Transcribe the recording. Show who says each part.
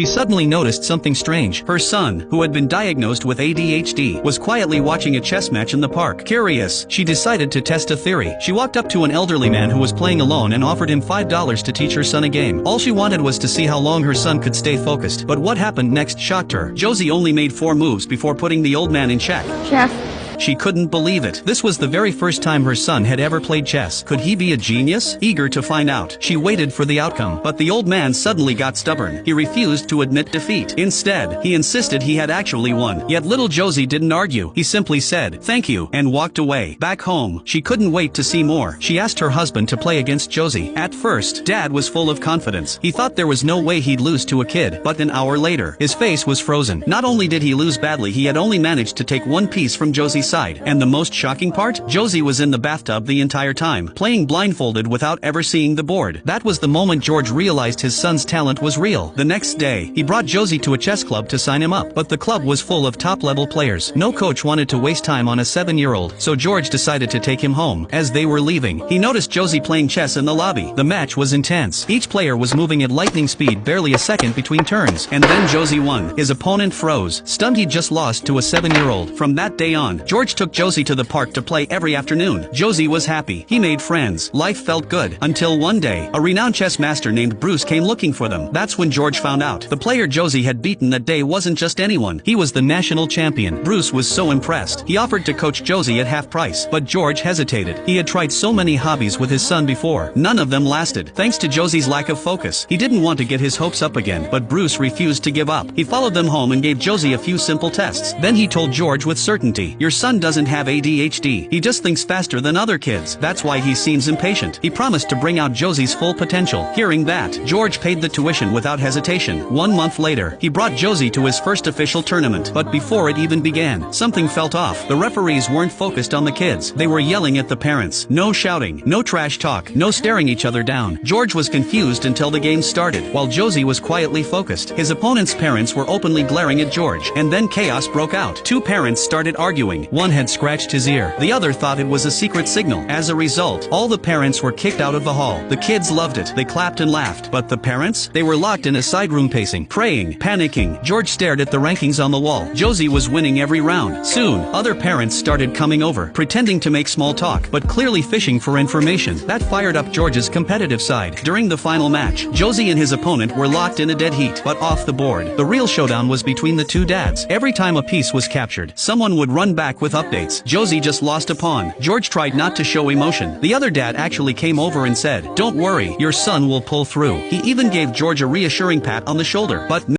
Speaker 1: She suddenly noticed something strange. Her son, who had been diagnosed with ADHD, was quietly watching a chess match in the park. Curious, she decided to test a theory. She walked up to an elderly man who was playing alone and offered him $5 to teach her son a game. All she wanted was to see how long her son could stay focused. But what happened next shocked her. Josie only made 4 moves before putting the old man in check.
Speaker 2: Chef.
Speaker 1: She couldn't believe it. This was the very first time her son had ever played chess. Could he be a genius? Eager to find out, she waited for the outcome. But the old man suddenly got stubborn. He refused to admit defeat. Instead, he insisted he had actually won. Yet little Josie didn't argue. He simply said, "Thank you," and walked away. Back home, she couldn't wait to see more. She asked her husband to play against Josie. At first, Dad was full of confidence. He thought there was no way he'd lose to a kid. But an hour later, his face was frozen. Not only did he lose badly, he had only managed to take 1 piece from Josie's side. And the most shocking part? Josie was in the bathtub the entire time, playing blindfolded without ever seeing the board. That was the moment George realized his son's talent was real. The next day, he brought Josie to a chess club to sign him up. But the club was full of top-level players. No coach wanted to waste time on a 7-year-old, so George decided to take him home. As they were leaving, he noticed Josie playing chess in the lobby. The match was intense. Each player was moving at lightning speed, barely a second between turns. And then Josie won. His opponent froze, stunned he'd just lost to a 7-year-old. From that day on, George took Josie to the park to play every afternoon. Josie was happy. He made friends. Life felt good. Until one day, a renowned chess master named Bruce came looking for them. That's when George found out. The player Josie had beaten that day wasn't just anyone. He was the national champion. Bruce was so impressed. He offered to coach Josie at half price. But George hesitated. He had tried so many hobbies with his son before. None of them lasted. Thanks to Josie's lack of focus. He didn't want to get his hopes up again. But Bruce refused to give up. He followed them home and gave Josie a few simple tests. Then he told George with certainty, "Your son doesn't have ADHD. He just thinks faster than other kids. That's why he seems impatient." He promised to bring out Josie's full potential. Hearing that, George paid the tuition without hesitation. 1 month later, he brought Josie to his first official tournament. But before it even began, something felt off. The referees weren't focused on the kids. They were yelling at the parents. No shouting, no trash talk, no staring each other down. George was confused until the game started, while Josie was quietly focused. His opponent's parents were openly glaring at George. And then chaos broke out. 2 parents started arguing. One had scratched his ear. The other thought it was a secret signal. As a result, all the parents were kicked out of the hall. The kids loved it. They clapped and laughed. But the parents? They were locked in a side room pacing, praying, panicking. George stared at the rankings on the wall. Josie was winning every round. Soon, other parents started coming over, pretending to make small talk, but clearly fishing for information. That fired up George's competitive side. During the final match, Josie and his opponent were locked in a dead heat. But off the board, the real showdown was between the 2 dads. Every time a piece was captured, someone would run back with updates. Josie just lost a pawn. George tried not to show emotion. The other dad actually came over and said, "Don't worry, your son will pull through." He even gave George a reassuring pat on the shoulder. But